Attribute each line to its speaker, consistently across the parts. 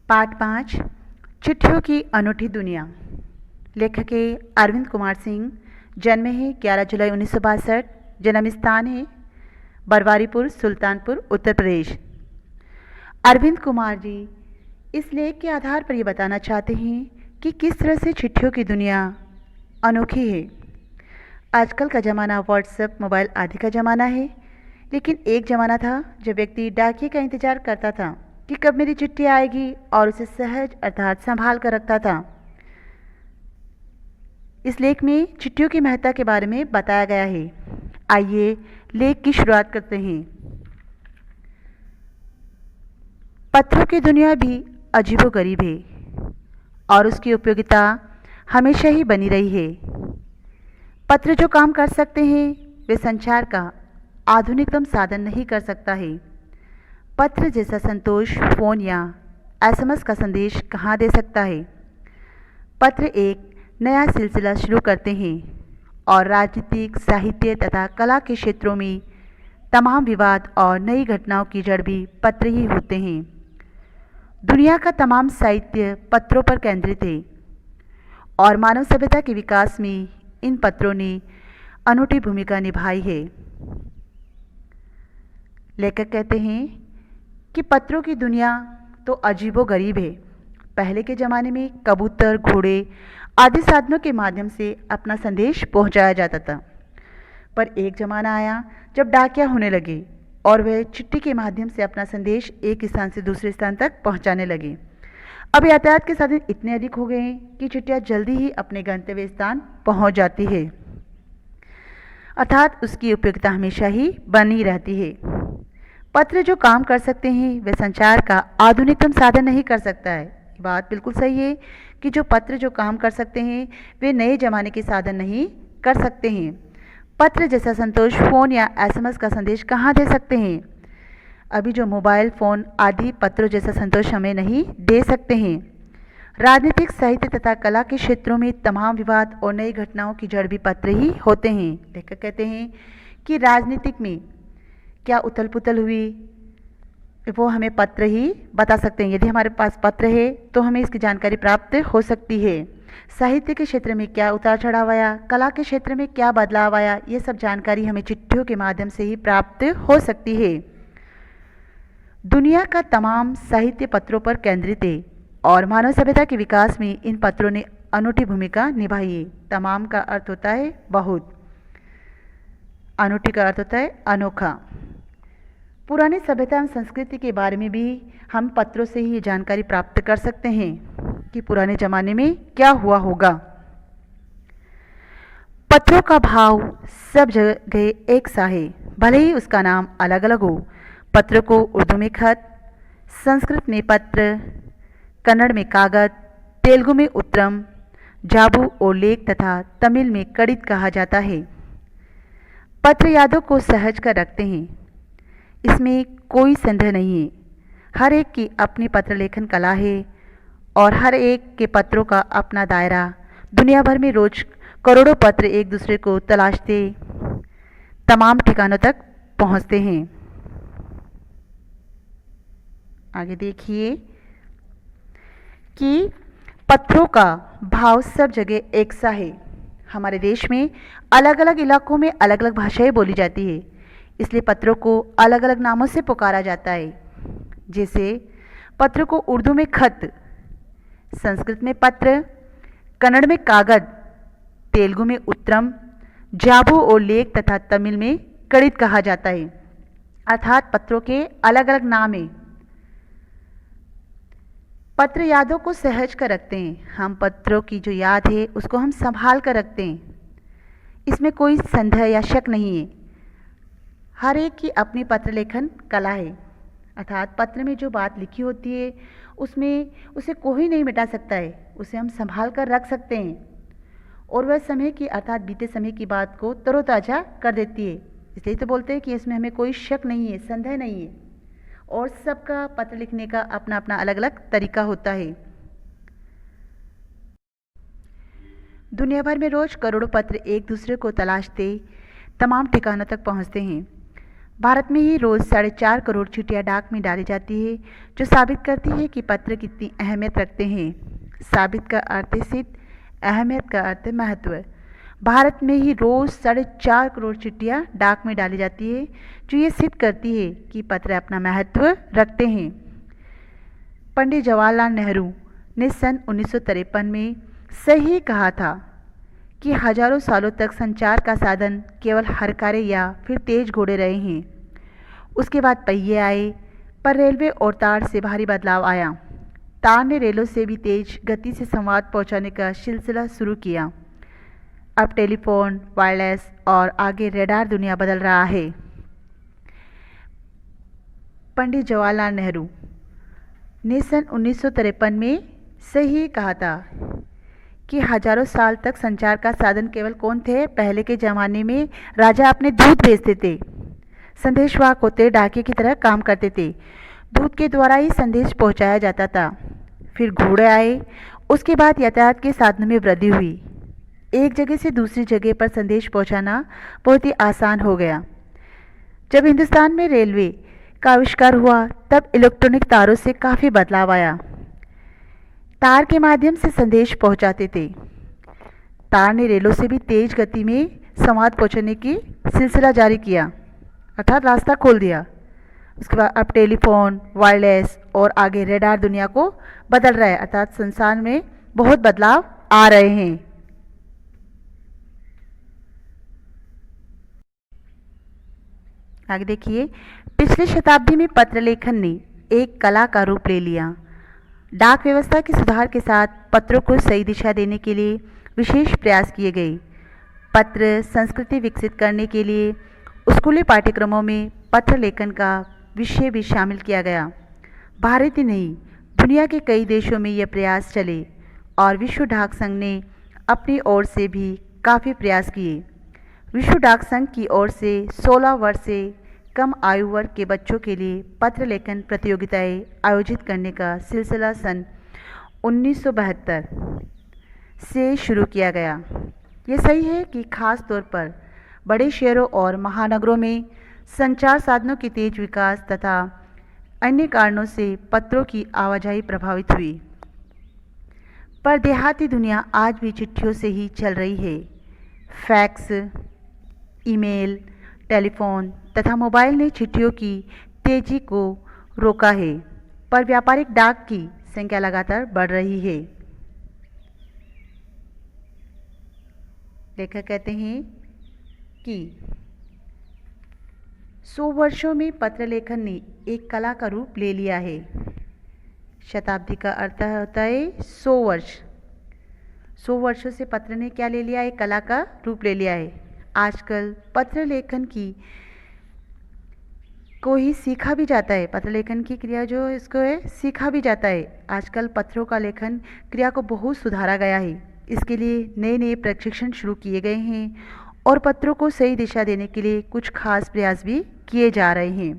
Speaker 1: पाठ 5 चिट्ठियों की अनूठी दुनिया। लेखक है अरविंद कुमार सिंह। जन्म है 11 जुलाई 1962। जन्म स्थान है बरवारीपुर, सुल्तानपुर, उत्तर प्रदेश। अरविंद कुमार जी इस लेख के आधार पर ये बताना चाहते हैं कि किस तरह से चिट्ठियों की दुनिया अनोखी है। आजकल का ज़माना व्हाट्सएप, मोबाइल आदि का ज़माना है, लेकिन एक ज़माना था जब व्यक्ति डाकिये का इंतज़ार करता था कि कब मेरी चिट्ठी आएगी और उसे सहज अर्थात संभाल कर रखता था। इस लेख में चिट्ठियों की महत्ता के बारे में बताया गया है। आइए लेख की शुरुआत करते हैं। पत्रों की दुनिया भी अजीबोगरीब है और उसकी उपयोगिता हमेशा ही बनी रही है। पत्र जो काम कर सकते हैं वे संचार का आधुनिकतम साधन नहीं कर सकता है। पत्र जैसा संतोष फ़ोन या एसएमएस का संदेश कहाँ दे सकता है। पत्र एक नया सिलसिला शुरू करते हैं और राजनीतिक, साहित्य तथा कला के क्षेत्रों में तमाम विवाद और नई घटनाओं की जड़ भी पत्र ही होते हैं। दुनिया का तमाम साहित्य पत्रों पर केंद्रित है और मानव सभ्यता के विकास में इन पत्रों ने अनूठी भूमिका निभाई है। लेखक कहते हैं कि पत्रों की दुनिया तो अजीबोगरीब है। पहले के ज़माने में कबूतर, घोड़े आदि साधनों के माध्यम से अपना संदेश पहुंचाया जाता था, पर एक ज़माना आया जब डाकिया होने लगे और वह चिट्ठी के माध्यम से अपना संदेश एक स्थान से दूसरे स्थान तक पहुंचाने लगे। अब यातायात के साधन इतने अधिक हो गए हैं कि चिट्ठियाँ जल्दी ही अपने गंतव्य स्थान पहुंच जाती है, अर्थात उसकी उपयोगिता हमेशा ही बनी रहती है। पत्र जो काम कर सकते हैं वे संचार का आधुनिकतम साधन नहीं कर सकता है। बात बिल्कुल सही है कि जो पत्र जो काम कर सकते हैं वे नए ज़माने के साधन नहीं कर सकते हैं। पत्र जैसा संतोष फ़ोन या एसएमएस का संदेश कहाँ दे सकते हैं। अभी जो मोबाइल फ़ोन आदि पत्रों जैसा संतोष हमें नहीं दे सकते हैं। राजनीतिक, साहित्य तथा कला के क्षेत्रों में तमाम विवाद और नई घटनाओं की जड़ भी पत्र ही होते हैं। लेखक कहते हैं कि राजनीतिक में क्या उथल पुथल हुई वो हमें पत्र ही बता सकते हैं। यदि हमारे पास पत्र है तो हमें इसकी जानकारी प्राप्त हो सकती है। साहित्य के क्षेत्र में क्या उतार चढ़ाव आया, कला के क्षेत्र में क्या बदलाव आया, ये सब जानकारी हमें चिट्ठियों के माध्यम से ही प्राप्त हो सकती है। दुनिया का तमाम साहित्य पत्रों पर केंद्रित है और मानव सभ्यता के विकास में इन पत्रों ने अनूठी भूमिका निभाई है। तमाम का अर्थ होता है बहुत, अनूठी का अर्थ होता है अनोखा। पुरानी सभ्यता एवं संस्कृति के बारे में भी हम पत्रों से ही जानकारी प्राप्त कर सकते हैं कि पुराने ज़माने में क्या हुआ होगा। पत्रों का भाव सब जगह एक सा है, भले ही उसका नाम अलग अलग हो। पत्र को उर्दू में खत, संस्कृत में पत्र, कन्नड़ में कागज, तेलुगु में उत्तरम, जाबू और लेख तथा तमिल में कड़ित कहा जाता है। पत्र यादों को सहज कर रखते हैं, इसमें कोई संदेह नहीं है। हर एक की अपनी पत्र लेखन कला है और हर एक के पत्रों का अपना दायरा। दुनिया भर में रोज करोड़ों पत्र एक दूसरे को तलाशते तमाम ठिकानों तक पहुंचते हैं। आगे देखिए कि पत्रों का भाव सब जगह एक सा है। हमारे देश में अलग अलग इलाकों में अलग अलग भाषाएं बोली जाती है, इसलिए पत्रों को अलग अलग नामों से पुकारा जाता है। जैसे पत्र को उर्दू में खत, संस्कृत में पत्र, कन्नड़ में कागज, तेलुगु में उत्तरम, जाबू और लेख तथा तमिल में कड़ित कहा जाता है, अर्थात पत्रों के अलग अलग नाम हैं। पत्र यादों को सहज कर रखते हैं। हम पत्रों की जो याद है उसको हम संभाल कर रखते हैं, इसमें कोई संदेह या शक नहीं है। हर एक की अपनी पत्र लेखन कला है, अर्थात पत्र में जो बात लिखी होती है उसमें उसे कोई नहीं मिटा सकता है, उसे हम संभाल कर रख सकते हैं और वह समय की अर्थात बीते समय की बात को तरोताज़ा कर देती है। इसलिए तो बोलते हैं कि इसमें हमें कोई शक नहीं है, संदेह नहीं है। और सबका पत्र लिखने का अपना अपना अलग अलग तरीका होता है। दुनिया भर में रोज करोड़ों पत्र एक दूसरे को तलाशते तमाम ठिकानों तक पहुंचते हैं। भारत में ही रोज़ 4.5 करोड़ चिट्ठियाँ डाक में डाली जाती है, जो साबित करती है कि पत्र कितनी अहमियत रखते हैं। साबित का अर्थ है सिद्ध, अहमियत का अर्थ है महत्व। भारत में ही रोज़ 4.5 करोड़ चिट्ठियाँ डाक में डाली जाती है, जो ये सिद्ध करती है कि पत्र अपना महत्व रखते हैं। पंडित जवाहरलाल नेहरू ने सन 1953 में सही कहा था कि हजारों सालों तक संचार का साधन केवल हरकारे या फिर तेज घोड़े रहे हैं। उसके बाद पहिए आए, पर रेलवे और तार से भारी बदलाव आया। तार ने रेलों से भी तेज गति से संवाद पहुंचाने का सिलसिला शुरू किया। अब टेलीफोन, वायरलेस और आगे रेडार दुनिया बदल रहा है। पंडित जवाहरलाल नेहरू ने सन 1953 में सही कहा था कि हजारों साल तक संचार का साधन केवल कौन थे? पहले के ज़माने में राजा अपने दूत भेजते थे। संदेशवाहक होते डाकिये की तरह काम करते थे। दूत के द्वारा ही संदेश पहुंचाया जाता था। फिर घोड़े आए। उसके बाद यातायात के साधनों में वृद्धि हुई। एक जगह से दूसरी जगह पर संदेश पहुंचाना बहुत ही आसान हो गया। जब हिंदुस्तान में रेलवे का आविष्कार हुआ, तब इलेक्ट्रॉनिक तारों से काफ़ी बदलाव आया। तार के माध्यम से संदेश पहुंचाते थे। तार ने रेलों से भी तेज गति में संवाद पहुंचाने की सिलसिला जारी किया, अर्थात रास्ता खोल दिया। उसके बाद अब टेलीफोन, वायरलेस और आगे रेडार दुनिया को बदल रहा है, अर्थात संसार में बहुत बदलाव आ रहे हैं। आगे देखिए, पिछली शताब्दी में पत्र लेखन ने एक कला का रूप ले लिया। डाक व्यवस्था के सुधार के साथ पत्रों को सही दिशा देने के लिए विशेष प्रयास किए गए। पत्र संस्कृति विकसित करने के लिए स्कूली पाठ्यक्रमों में पत्र लेखन का विषय भी शामिल किया गया। भारत ही नहीं, दुनिया के कई देशों में यह प्रयास चले और विश्व डाक संघ ने अपनी ओर से भी काफ़ी प्रयास किए। विश्व डाक संघ की ओर से 16 वर्ष से कम आयु वर्ग के बच्चों के लिए पत्र लेखन प्रतियोगिताएं आयोजित करने का सिलसिला सन 1972 से शुरू किया गया। ये सही है कि खास तौर पर बड़े शहरों और महानगरों में संचार साधनों के तेज विकास तथा अन्य कारणों से पत्रों की आवाजाही प्रभावित हुई, पर देहाती दुनिया आज भी चिट्ठियों से ही चल रही है। फैक्स, ईमेल, टेलीफोन तथा मोबाइल ने चिट्ठियों की तेजी को रोका है, पर व्यापारिक डाक की संख्या लगातार बढ़ रही है। लेखक कहते हैं कि 100 वर्षों में पत्र लेखन ने एक कला का रूप ले लिया है। शताब्दी का अर्थ होता है 100 वर्ष। 100 वर्षों से पत्र ने क्या ले लिया? एक कला का रूप ले लिया है। आजकल पत्र लेखन की को ही सीखा भी जाता है। पत्र लेखन की क्रिया जो इसको है सीखा भी जाता है। आजकल पत्रों का लेखन क्रिया को बहुत सुधारा गया है। इसके लिए नए नए प्रशिक्षण शुरू किए गए हैं और पत्रों को सही दिशा देने के लिए कुछ खास प्रयास भी किए जा रहे हैं।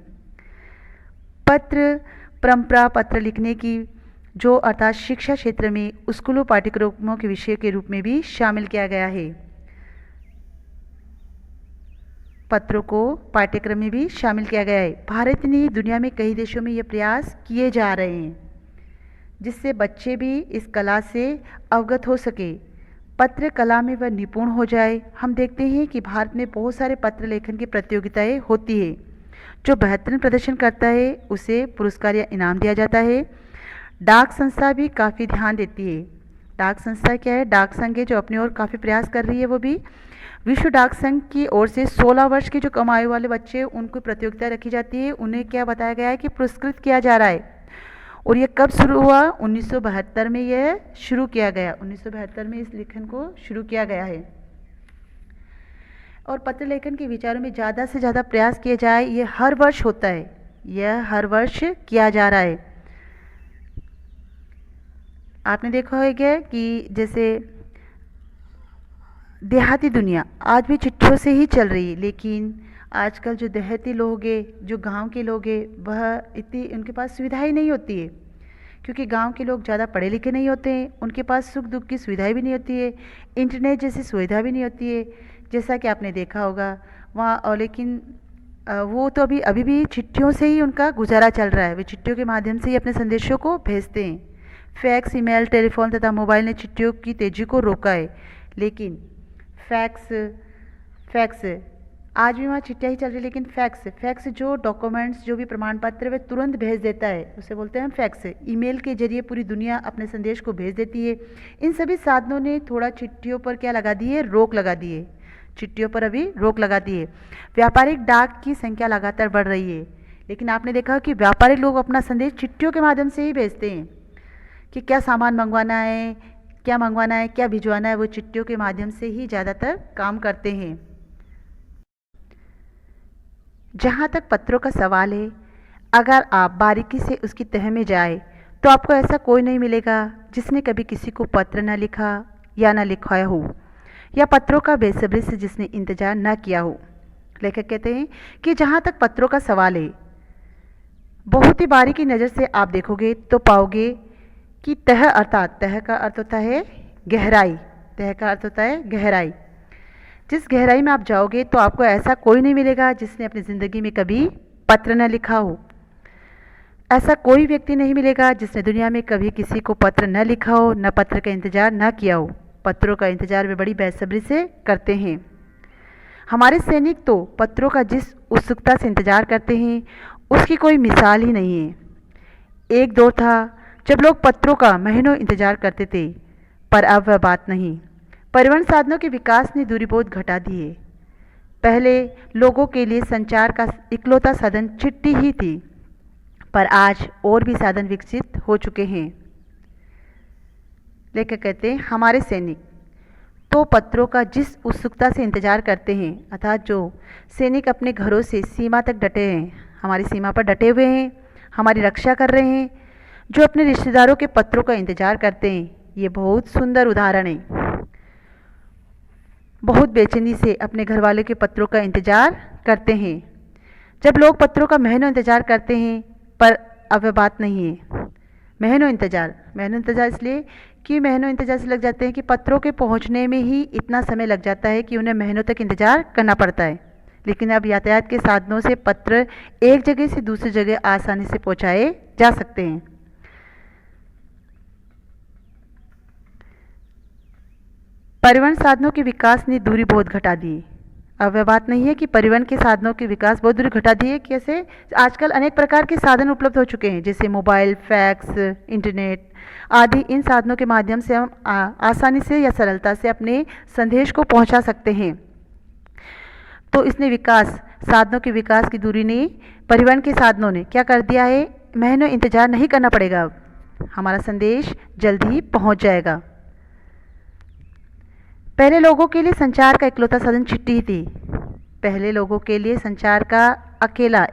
Speaker 1: पत्र परंपरा पत्र लिखने की जो अर्थात शिक्षा क्षेत्र में स्कूलों पाठ्यक्रमों के विषय के रूप में भी शामिल किया गया है। पत्रों को पाठ्यक्रम में भी शामिल किया गया है। भारत ने दुनिया में कई देशों में ये प्रयास किए जा रहे हैं, जिससे बच्चे भी इस कला से अवगत हो सके, पत्र कला में वह निपुण हो जाए। हम देखते हैं कि भारत में बहुत सारे पत्र लेखन की प्रतियोगिताएं होती है। जो बेहतरीन प्रदर्शन करता है उसे पुरस्कार या इनाम दिया जाता है। डाक संस्था भी काफ़ी ध्यान देती है। डाक संस्था क्या है? डाक संघ है जो अपनी ओर काफ़ी प्रयास कर रही है। वो भी विश्व डाक संघ की ओर से 16 वर्ष के जो कम आयु वाले बच्चे उनको प्रतियोगिता रखी जाती है। उन्हें क्या बताया गया है कि पुरस्कृत किया जा रहा है। और ये कब शुरू हुआ? 1972 में यह शुरू किया गया। 1972 में इस लेखन को शुरू किया गया है। और पत्र लेखन के विचारों में ज़्यादा से ज़्यादा प्रयास किए जाए, ये हर वर्ष होता है। यह हर वर्ष किया जा रहा है। आपने देखा होगा कि जैसे देहाती दुनिया आज भी चिट्ठियों से ही चल रही है, लेकिन आजकल जो देहाती लोग हैं, जो गांव के लोग हैं, वह इतनी उनके पास सुविधाएं नहीं होती है, क्योंकि गांव के लोग ज़्यादा पढ़े लिखे नहीं होते हैं। उनके पास सुख दुख की सुविधाएं भी नहीं होती है, इंटरनेट जैसी सुविधा भी नहीं होती है, जैसा कि आपने देखा होगा वहाँ। और लेकिन वो तो अभी भी चिट्ठियों से ही उनका गुजारा चल रहा है। वे चिट्ठियों के माध्यम से ही अपने संदेशों को भेजते हैं। फैक्स, ईमेल, टेलीफोन तथा मोबाइल ने चिट्ठियों की तेज़ी को रोका है, लेकिन फैक्स फैक्स आज भी वहाँ चिट्ठियाँ ही चल रही है, लेकिन फैक्स जो डॉक्यूमेंट्स, जो भी प्रमाण पत्र वे तुरंत भेज देता है, उसे बोलते हैं फैक्स। ईमेल के जरिए पूरी दुनिया अपने संदेश को भेज देती है। इन सभी साधनों ने थोड़ा चिट्ठियों पर क्या लगा दी है, रोक लगा दी है। चिट्ठियों पर अभी रोक लगा दी है। व्यापारिक डाक की संख्या लगातार बढ़ रही है, लेकिन आपने देखा कि व्यापारिक लोग अपना संदेश चिट्ठियों के माध्यम से ही भेजते हैं कि क्या सामान मंगवाना है, क्या मंगवाना है, क्या भिजवाना है, वो चिट्ठियों के माध्यम से ही ज़्यादातर काम करते हैं। जहाँ तक पत्रों का सवाल है, अगर आप बारीकी से उसकी तह में जाए तो आपको ऐसा कोई नहीं मिलेगा जिसने कभी किसी को पत्र न लिखा या न लिखवाया हो, या पत्रों का बेसब्री से जिसने इंतज़ार न किया हो। लेखक कहते हैं कि जहाँ तक पत्रों का सवाल है, बहुत ही बारीकी नज़र से आप देखोगे तो पाओगे कि तह, अर्थात तह का अर्थ होता है गहराई, तह का अर्थ होता है गहराई। जिस गहराई में आप जाओगे तो आपको ऐसा कोई नहीं मिलेगा जिसने अपनी ज़िंदगी में कभी पत्र न लिखा हो। ऐसा कोई व्यक्ति नहीं मिलेगा जिसने दुनिया में कभी किसी को पत्र न लिखा हो, न पत्र का इंतज़ार न किया हो। पत्रों का इंतज़ार वे बड़ी बेसब्री से करते हैं। हमारे सैनिक तो पत्रों का जिस उत्सुकता से इंतज़ार करते हैं उसकी कोई मिसाल ही नहीं है। एक दौर था जब लोग पत्रों का महीनों इंतज़ार करते थे, पर अब वह बात नहीं। परिवहन साधनों के विकास ने दूरी बहुत घटा दी है। पहले लोगों के लिए संचार का इकलौता साधन चिट्ठी ही थी, पर आज और भी साधन विकसित हो चुके हैं। लेखक कहते हैं हमारे सैनिक तो पत्रों का जिस उत्सुकता से इंतजार करते हैं, अर्थात जो सैनिक अपने घरों से सीमा तक डटे हैं, हमारी सीमा पर डटे हुए हैं, हमारी रक्षा कर रहे हैं, जो अपने रिश्तेदारों के पत्रों का इंतजार करते हैं, ये बहुत सुंदर उदाहरण है। बहुत बेचैनी से अपने घर वाले के पत्रों का इंतजार करते हैं। जब लोग पत्रों का महीनों इंतजार करते हैं, पर अब वह बात नहीं है। महीनों इंतजार इसलिए कि महीनों इंतजार से लग जाते हैं कि पत्रों के पहुंचने में ही इतना समय लग जाता है कि उन्हें महीनों तक इंतजार करना पड़ता है। लेकिन अब यातायात के साधनों से पत्र एक जगह से दूसरी जगह आसानी से पहुंचाए जा सकते हैं। परिवहन साधनों के विकास ने दूरी बहुत घटा दी। अब वह बात नहीं है कि परिवहन के साधनों के विकास बहुत दूरी घटा दी है। कैसे? आजकल अनेक प्रकार के साधन उपलब्ध हो चुके हैं, जैसे मोबाइल, फैक्स, इंटरनेट आदि। इन साधनों के माध्यम से हम आसानी से या सरलता से अपने संदेश को पहुंचा सकते हैं। तो इसने साधनों के विकास की दूरी ने, परिवहन के साधनों ने क्या कर दिया है, महीनों इंतजार नहीं करना पड़ेगा। अब हमारा संदेश जल्दी ही पहुंच जाएगा। पहले लोगों के लिए संचार का इकलौता साधन चिट्ठी थी। पहले लोगों के लिए संचार का अकेला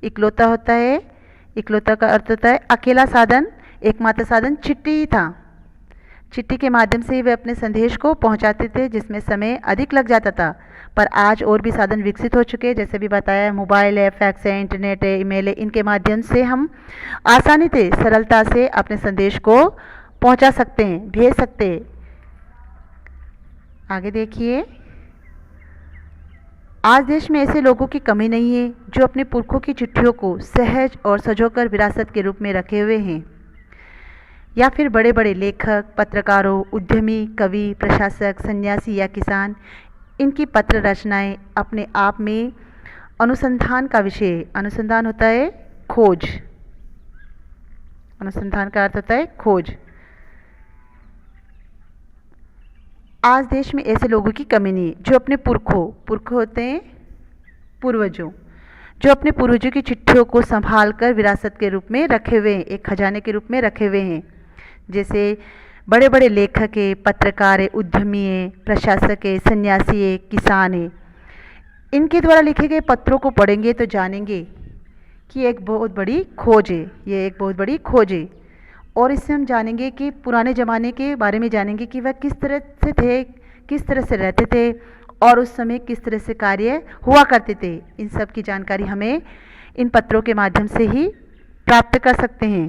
Speaker 1: इकलौता होता है, इकलौता का अर्थ होता है अकेला साधन, एकमात्र साधन चिट्ठी ही था। चिट्ठी के माध्यम से ही वे अपने संदेश को पहुंचाते थे, जिसमें समय अधिक लग जाता था। पर आज और भी साधन विकसित हो चुके हैं, जैसे भी बताया, मोबाइल है, फैक्स है, इंटरनेट है, ईमेल है। इनके माध्यम से हम आसानी से, सरलता से अपने संदेश को पहुंचा सकते हैं, भेज सकते हैं। आगे देखिए, आज देश में ऐसे लोगों की कमी नहीं है जो अपने पुरखों की चिट्ठियों को सहज और सजोकर विरासत के रूप में रखे हुए हैं, या फिर बड़े बड़े लेखक, पत्रकारों, उद्यमी, कवि, प्रशासक, सन्यासी या किसान, इनकी पत्र रचनाएं अपने आप में अनुसंधान का विषय। अनुसंधान होता है खोज, अनुसंधान का अर्थ होता है खोज। आज देश में ऐसे लोगों की कमी नहीं जो अपने पुरखों होते हैं पूर्वजों, जो अपने पूर्वजों की चिट्ठियों को संभाल कर विरासत के रूप में रखे हुए हैं, एक खजाने के रूप में रखे हुए हैं। जैसे बड़े बड़े लेखक है, पत्रकार है, उद्यमी है, प्रशासक है, सन्यासी है, किसान है। इनके द्वारा लिखे गए पत्रों को पढ़ेंगे तो जानेंगे कि एक बहुत बड़ी खोज है, ये एक बहुत बड़ी खोज है। और इससे हम जानेंगे कि पुराने ज़माने के बारे में जानेंगे कि वह किस तरह से थे, किस तरह से रहते थे, और उस समय किस तरह से कार्य हुआ करते थे। इन सब की जानकारी हमें इन पत्रों के माध्यम से ही प्राप्त कर सकते हैं।